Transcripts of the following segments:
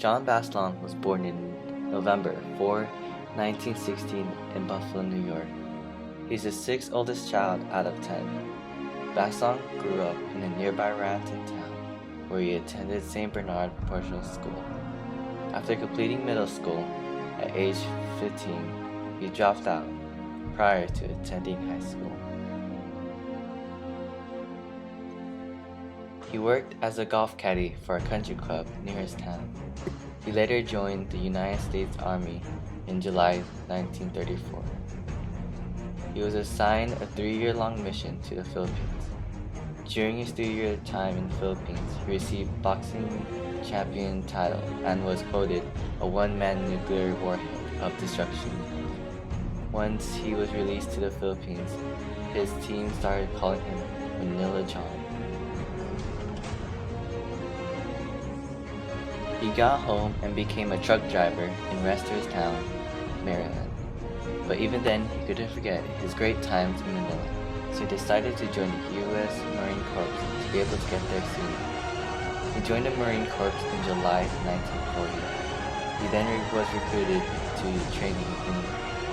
John Basilone was born in November 4, 1916 in Buffalo, New York. He's the sixth oldest child out of 10. Basilone grew up in a nearby Raritan Town, where he attended St. Bernard Parochial School. After completing middle school at age 15, he dropped out prior to attending high school. He worked as a golf caddy for a country club near his town. He later joined the United States Army in July 1934. He was assigned a 3-year-long mission to the Philippines. During his 3-year time in the Philippines, he received boxing champion title and was quoted a one-man nuclear warhead of destruction. Once he was released to the Philippines, his team started calling him Manila John. He got home and became a truck driver in Reisterstown, Maryland. But even then, he couldn't forget his great times in Manila, so he decided to join the U.S. Marine Corps to be able to get there sooner. He joined the Marine Corps in July 1940. He then was recruited to training in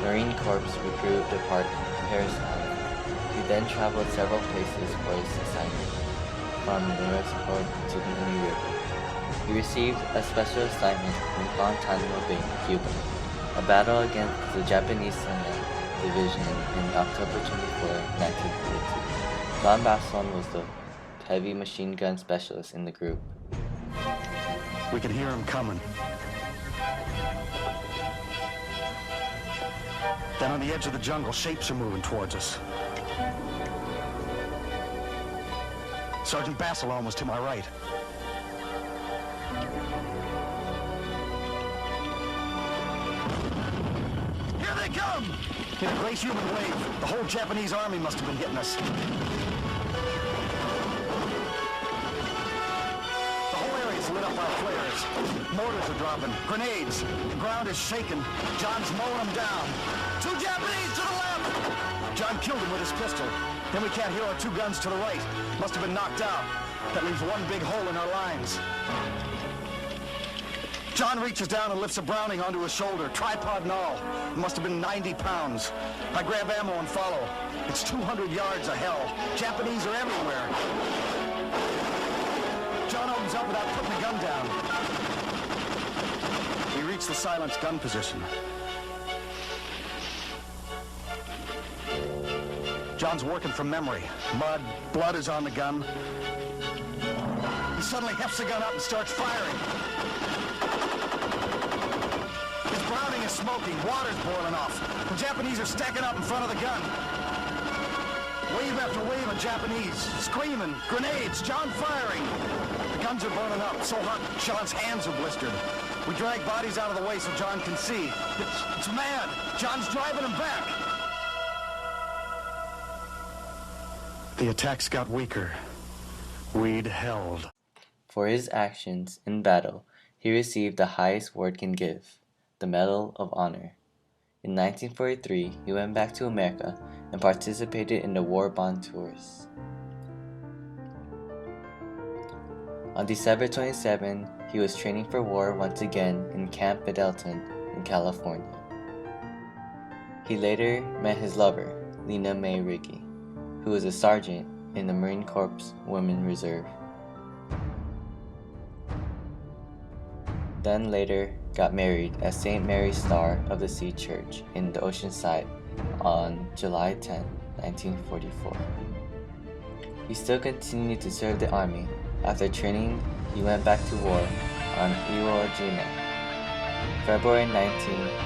Marine Corps Recruit Department in Reisterstown. He then traveled several places for his assignment, from the U.S. Corps to the New River. He received a special assignment in Guantanamo Bay, Cuba, a battle against the Japanese Division in October 24, 1942. John Basilone was the heavy machine gun specialist in the group. We can hear him coming. Then on the edge of the jungle, shapes are moving towards us. Sergeant Basilone was to my right. Here they come! In a great human wave, the whole Japanese army must have been hitting us. The whole area's lit up by flares. Mortars are dropping, grenades. The ground is shaking. John's mowing them down. 2 Japanese to the left! John killed him with his pistol. Then we can't hear our 2 guns to the right. Must have been knocked out. That leaves one big hole in our lines. John reaches down and lifts a Browning onto his shoulder, tripod and all. It must have been 90 pounds. I grab ammo and follow. It's 200 yards of hell. Japanese are everywhere. John opens up without putting the gun down. We reach the silenced gun position. John's working from memory. Mud, blood is on the gun. He suddenly hefts the gun up and starts firing. His Browning is smoking, water's boiling off. The Japanese are stacking up in front of the gun. Wave after wave of Japanese, screaming, grenades, John firing. The guns are burning up, so hot John's hands are blistered. We drag bodies out of the way so John can see. It's mad. John's driving them back. The attacks got weaker. We'd held. For his actions in battle, he received the highest award can give, the Medal of Honor. In 1943, he went back to America and participated in the war bond tours. On December 27, he was training for war once again in Camp Pendleton in California. He later met his lover, Lena Mae Riggy, who was a sergeant in the Marine Corps Women Reserve. Then later got married at St. Mary's Star of the Sea Church in the Oceanside on July 10, 1944. He still continued to serve the Army. After training, he went back to war on Iwo Jima. February 19,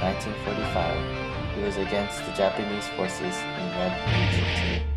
1945, he was against the Japanese forces in Red Legion 2.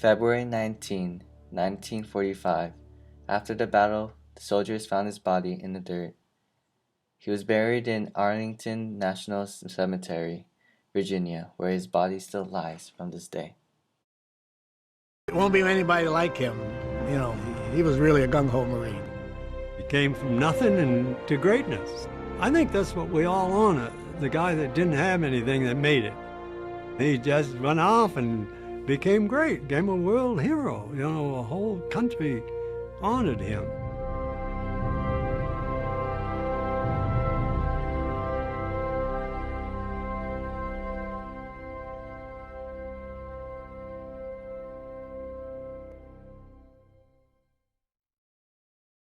February 19, 1945. After the battle, the soldiers found his body in the dirt. He was buried in Arlington National Cemetery, Virginia, where his body still lies from this day. There won't be anybody like him. You know, he was really a gung-ho Marine. He came from nothing and to greatness. I think that's what we all honor, the guy that didn't have anything that made it. He just went off and became great, became a world hero. You know, a whole country honored him.